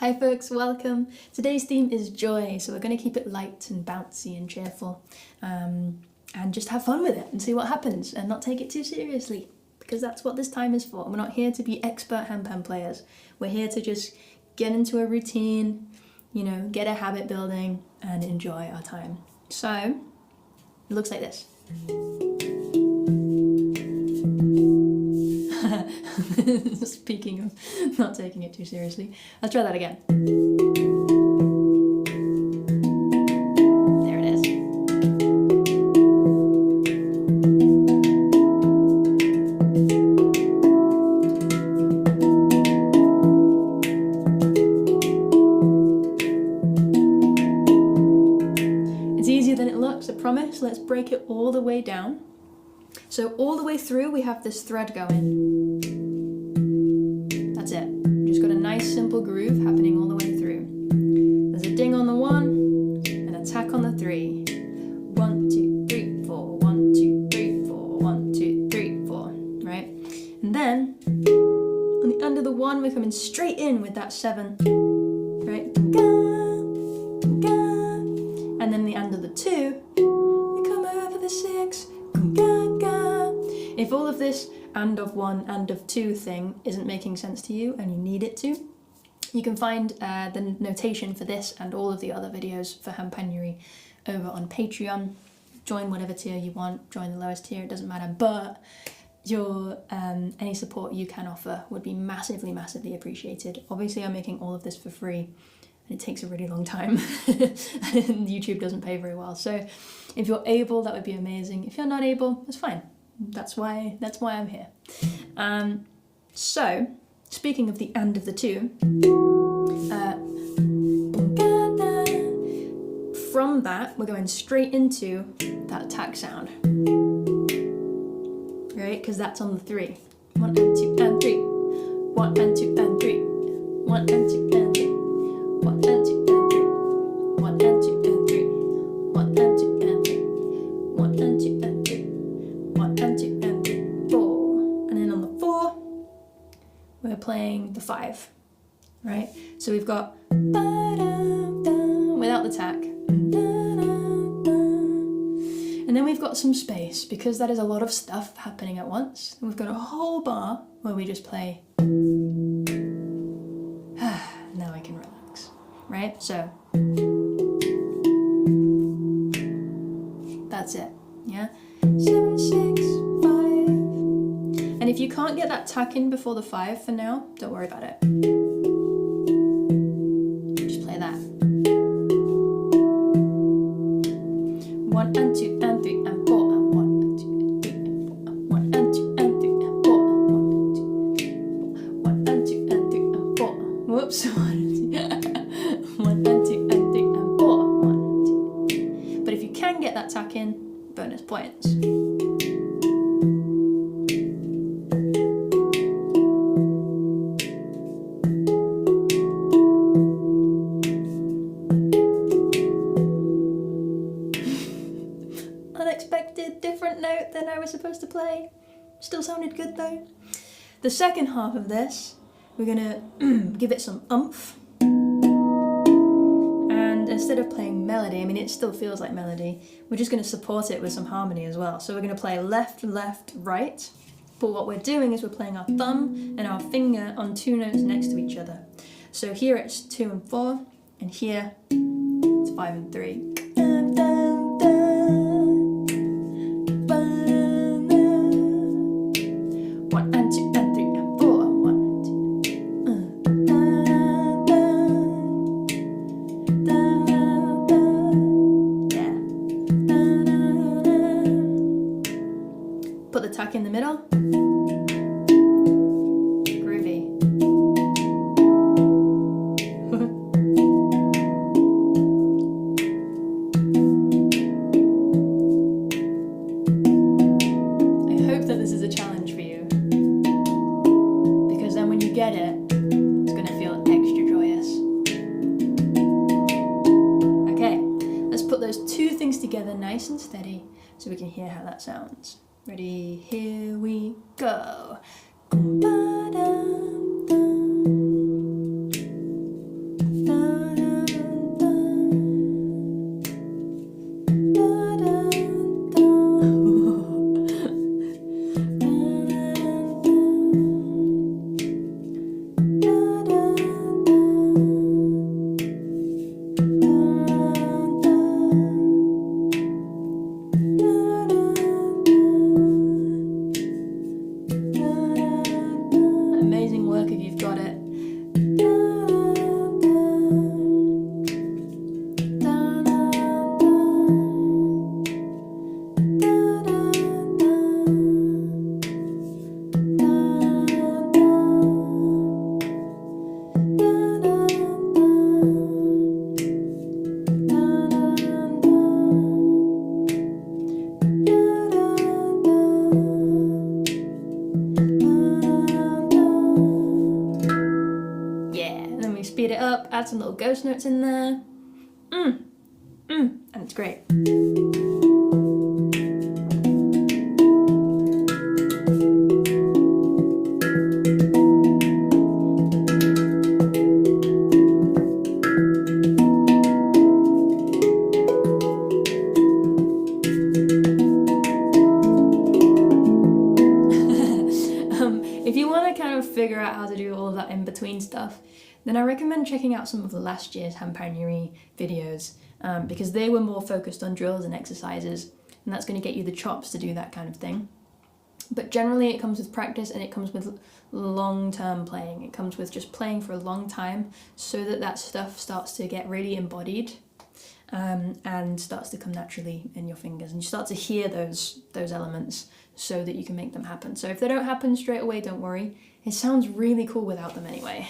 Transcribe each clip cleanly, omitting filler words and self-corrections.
Hi folks, welcome. Today's theme is joy, so we're going to keep it light and bouncy and cheerful and just have fun with it and see what happens and not take it too seriously, because that's what this time is for. We're not here to be expert handpan players. We're here to just get into a routine, you know, get a habit building and enjoy our time. So it looks like this. Speaking of not taking it too seriously, let's try that again. There it is. It's easier than it looks, I promise. Let's break it all the way down. So all the way through we have this thread going. That's it. Just got a nice simple groove happening all the way through. There's a ding on the 1, and a tack on the 3. 1, 2, 3, 4. 1, 2, 3, 4. 1, 2, 3, 4. Right? And then on the end of the 1, we're coming straight in with that 7. Right? And then the end of the 2, we come over the 6. If all of this and of 1 and of 2 thing isn't making sense to you and you need it to, you can find the notation for this and all of the other videos for Handpanuary over on Patreon. Join whatever tier you want, join the lowest tier, it doesn't matter, but your any support you can offer would be massively appreciated. Obviously I'm making all of this for free and it takes a really long time and YouTube doesn't pay very well, so if you're able, that would be amazing. If you're not able, that's fine. That's why I'm here. So, speaking of the and of the 2, from that we're going straight into that tack sound, right? Because that's on the 3. 1 and 2 and 3. 1 and 2 and 3. 1 and 2 and 3. 1 and 2 and 3. 1 and 2 and 3. 1 and 2 and 3. 1 and 2 and 3. 1 and 2 and 3, 4. And then on the 4, we're playing the 5, right? So we've got without the tack. And then we've got some space, because that is a lot of stuff happening at once. And we've got a whole bar where we just play. Now I can relax, right? So that's it, yeah? 7, 6, 5. And if you can't get that tack in before the 5 for now, don't worry about it. Just play that. 1 and 2 and 3 and 4 and 1 and 2 and 3 and 4 and 1 and 2 and 3 and 4 and 1 and 2 and 3 and 4. Whoops. 1 and 2 and 3 and 4. 1 and 2. But if you can get that tack in, bonus points. Unexpected, different note than I was supposed to play. Still sounded good though. The second half of this, we're gonna give it some oomph. Instead of playing melody, I mean it still feels like melody, we're just going to support it with some harmony as well. So we're going to play left, left, right, but what we're doing is we're playing our thumb and our finger on 2 notes next to each other. So here it's 2 and 4, and here it's 5 and 3. Put the tack in the middle. Groovy. I hope that this is a challenge for you, because then when you get it, it's going to feel extra joyous. Okay, let's put those 2 things together nice and steady so we can hear how that sounds. Ready, here we go. add some little ghost notes in there. And it's great. If you want to kind of figure out how to do all of that in-between stuff, then I recommend checking out some of the last year's Handpanuary videos, because they were more focused on drills and exercises, and that's going to get you the chops to do that kind of thing. But generally it comes with practice, and it comes with long-term playing. It comes with just playing for a long time so that that stuff starts to get really embodied, and starts to come naturally in your fingers, and you start to hear those elements so that you can make them happen. So if they don't happen straight away, don't worry. It sounds really cool without them anyway.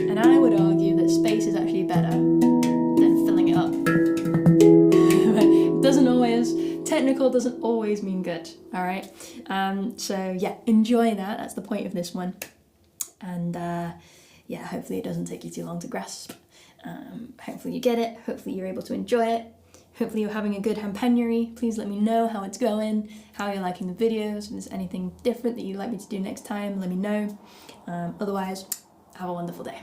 And I would argue that space is actually better than filling it up. It doesn't always, technical doesn't always mean good, all right? So yeah, enjoy that. That's the point of this one. And yeah, hopefully it doesn't take you too long to grasp. Hopefully you get it, hopefully you're able to enjoy it, hopefully you're having a good Handpanuary. Please let me know how it's going, how you're liking the videos, if there's anything different that you'd like me to do next time, let me know. Otherwise, have a wonderful day.